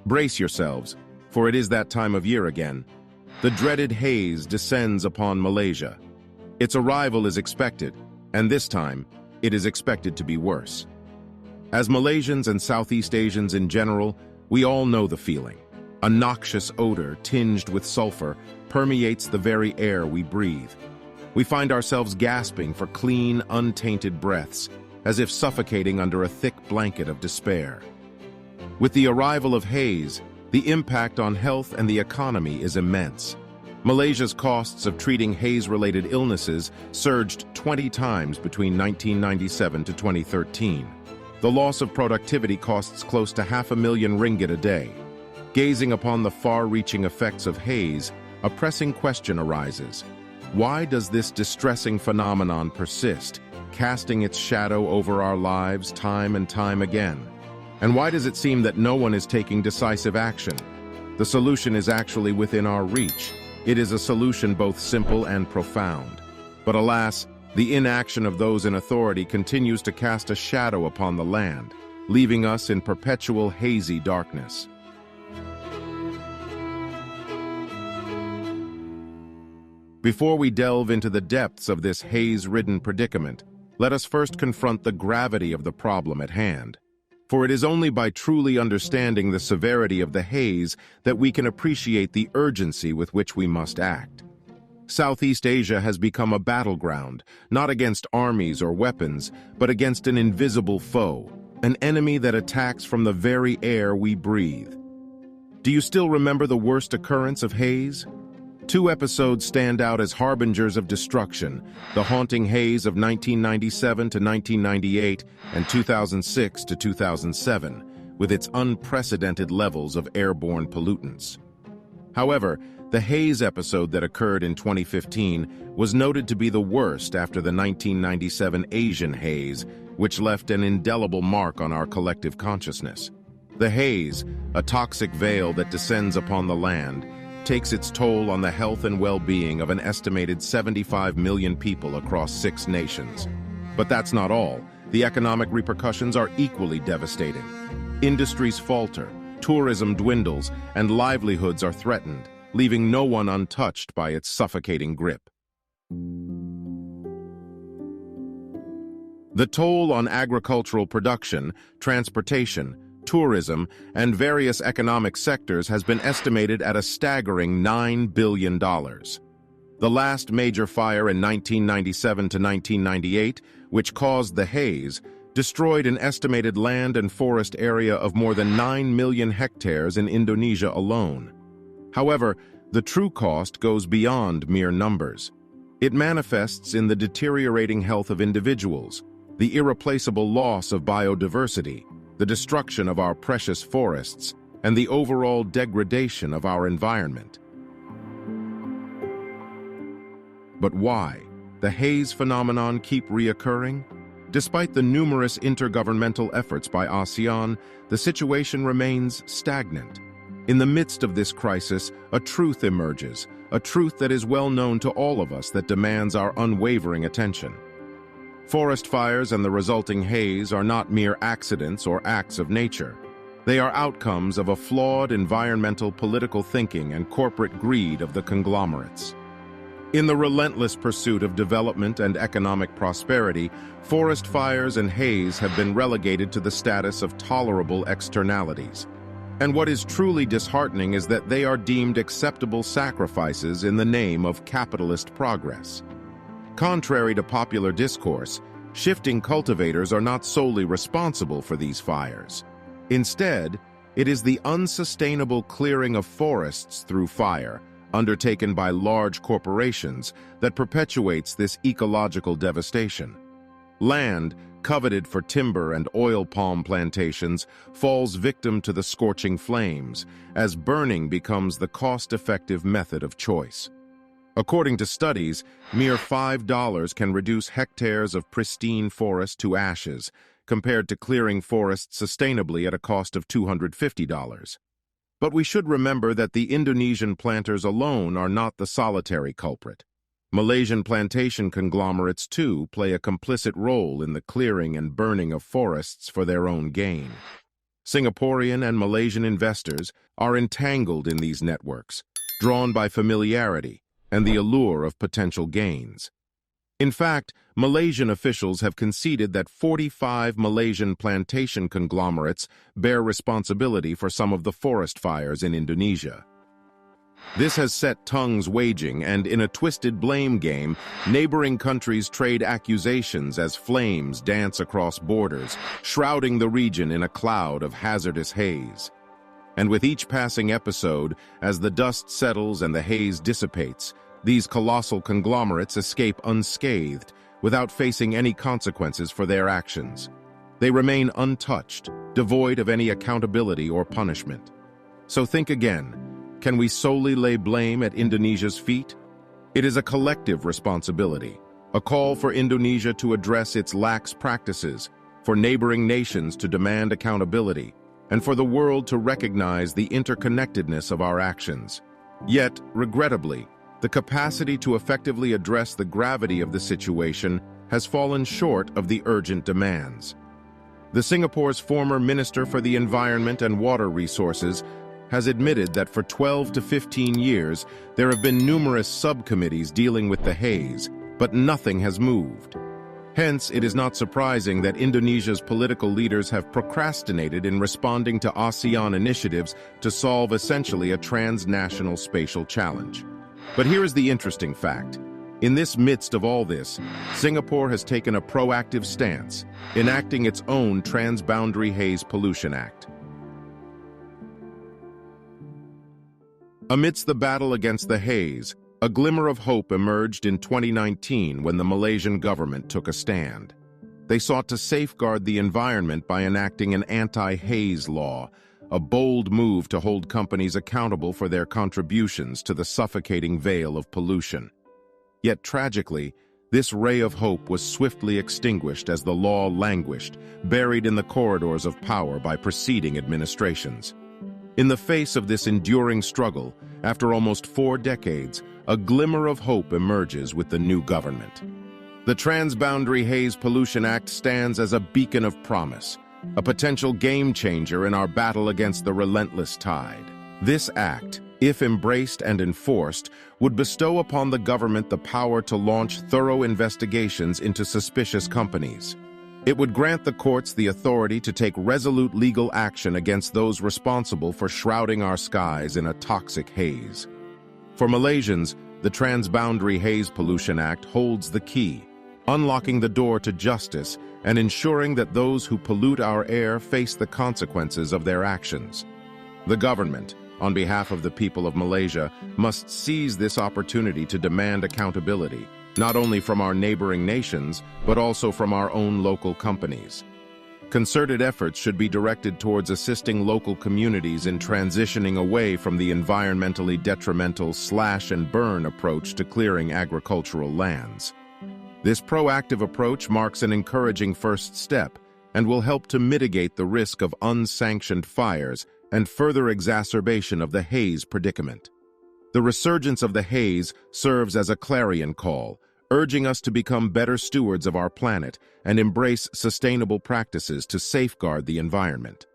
Brace yourselves, for it is that time of year again. The dreaded haze descends upon Malaysia. Its arrival is expected, and this time, it is expected to be worse. As Malaysians and Southeast Asians in general, we all know the feeling. A noxious odor, tinged with sulfur, permeates the very air we breathe. We find ourselves gasping for clean, untainted breaths, as if suffocating under a thick blanket of despair. With the arrival of haze, the impact on health and the economy is immense. Malaysia's costs of treating haze-related illnesses surged 20 times between 1997 to 2013. The loss of productivity costs close to ringgit a day. Gazing upon the far-reaching effects of haze, a pressing question arises. Why does this distressing phenomenon persist, casting its shadow over our lives time and time again? And why does it seem that no one is taking decisive action? The solution is actually within our reach. It is a solution both simple and profound. But alas, the inaction of those in authority continues to cast a shadow upon the land, leaving us in perpetual hazy darkness. Before we delve into the depths of this haze-ridden predicament, let us first confront the gravity of the problem at hand. For it is only by truly understanding the severity of the haze that we can appreciate the urgency with which we must act. Southeast Asia has become a battleground, not against armies or weapons, but against an invisible foe, an enemy that attacks from the very air we breathe. Do you still remember the worst occurrence of haze? Two episodes stand out as harbingers of destruction: the haunting haze of 1997 to 1998 and 2006 to 2007, with its unprecedented levels of airborne pollutants. However, the haze episode that occurred in 2015 was noted to be the worst after the 1997 Asian haze, which left an indelible mark on our collective consciousness. The haze, a toxic veil that descends upon the land, takes its toll on the health and well-being of an estimated 75 million people across 6 nations. But that's not all. The economic repercussions are equally devastating. Industries falter, tourism dwindles, and livelihoods are threatened, leaving no one untouched by its suffocating grip. The toll on agricultural production, transportation, tourism, and various economic sectors has been estimated at a staggering $9 billion. The last major fire in 1997 to 1998, which caused the haze, destroyed an estimated land and forest area of more than 9 million hectares in Indonesia alone. However, the true cost goes beyond mere numbers. It manifests in the deteriorating health of individuals, the irreplaceable loss of biodiversity, the destruction of our precious forests, and the overall degradation of our environment. But why? The haze phenomenon keep reoccurring? Despite the numerous intergovernmental efforts by ASEAN, the situation remains stagnant. In the midst of this crisis, a truth emerges, a truth that is well known to all of us that demands our unwavering attention. Forest fires and the resulting haze are not mere accidents or acts of nature. They are outcomes of a flawed environmental political thinking and corporate greed of the conglomerates. In the relentless pursuit of development and economic prosperity, forest fires and haze have been relegated to the status of tolerable externalities. And what is truly disheartening is that they are deemed acceptable sacrifices in the name of capitalist progress. Contrary to popular discourse, shifting cultivators are not solely responsible for these fires. Instead, it is the unsustainable clearing of forests through fire, undertaken by large corporations, that perpetuates this ecological devastation. Land, coveted for timber and oil palm plantations, falls victim to the scorching flames, as burning becomes the cost-effective method of choice. According to studies, mere $5 can reduce hectares of pristine forest to ashes, compared to clearing forests sustainably at a cost of $250. But we should remember that the Indonesian planters alone are not the solitary culprit. Malaysian plantation conglomerates, too, play a complicit role in the clearing and burning of forests for their own gain. Singaporean and Malaysian investors are entangled in these networks, drawn by familiarity and the allure of potential gains. In fact, Malaysian officials have conceded that 45 Malaysian plantation conglomerates bear responsibility for some of the forest fires in Indonesia. This has set tongues waging, and in a twisted blame game, neighboring countries trade accusations as flames dance across borders, shrouding the region in a cloud of hazardous haze. And with each passing episode, as the dust settles and the haze dissipates, these colossal conglomerates escape unscathed, without facing any consequences for their actions. They remain untouched, devoid of any accountability or punishment. So think again. Can we solely lay blame at Indonesia's feet? It is a collective responsibility, a call for Indonesia to address its lax practices, for neighboring nations to demand accountability, and for the world to recognize the interconnectedness of our actions. Yet, regrettably, the capacity to effectively address the gravity of the situation has fallen short of the urgent demands. Singapore's former Minister for the Environment and Water Resources has admitted that for 12 to 15 years, there have been numerous subcommittees dealing with the haze, but nothing has moved. Hence, it is not surprising that Indonesia's political leaders have procrastinated in responding to ASEAN initiatives to solve essentially a transnational spatial challenge. But here is the interesting fact. In this midst of all this, Singapore has taken a proactive stance, enacting its own Transboundary Haze Pollution Act. Amidst the battle against the haze, a glimmer of hope emerged in 2019 when the Malaysian government took a stand. They sought to safeguard the environment by enacting an anti-haze law, a bold move to hold companies accountable for their contributions to the suffocating veil of pollution. Yet tragically, this ray of hope was swiftly extinguished as the law languished, buried in the corridors of power by preceding administrations. In the face of this enduring struggle, after almost 4 decades, a glimmer of hope emerges with the new government. The Transboundary Haze Pollution Act stands as a beacon of promise, a potential game-changer in our battle against the relentless tide. This act, if embraced and enforced, would bestow upon the government the power to launch thorough investigations into suspicious companies. It would grant the courts the authority to take resolute legal action against those responsible for shrouding our skies in a toxic haze. For Malaysians, the Transboundary Haze Pollution Act holds the key, unlocking the door to justice and ensuring that those who pollute our air face the consequences of their actions. The government, on behalf of the people of Malaysia, must seize this opportunity to demand accountability, not only from our neighboring nations, but also from our own local companies. Concerted efforts should be directed towards assisting local communities in transitioning away from the environmentally detrimental slash-and-burn approach to clearing agricultural lands. This proactive approach marks an encouraging first step and will help to mitigate the risk of unsanctioned fires and further exacerbation of the haze predicament. The resurgence of the haze serves as a clarion call, urging us to become better stewards of our planet and embrace sustainable practices to safeguard the environment.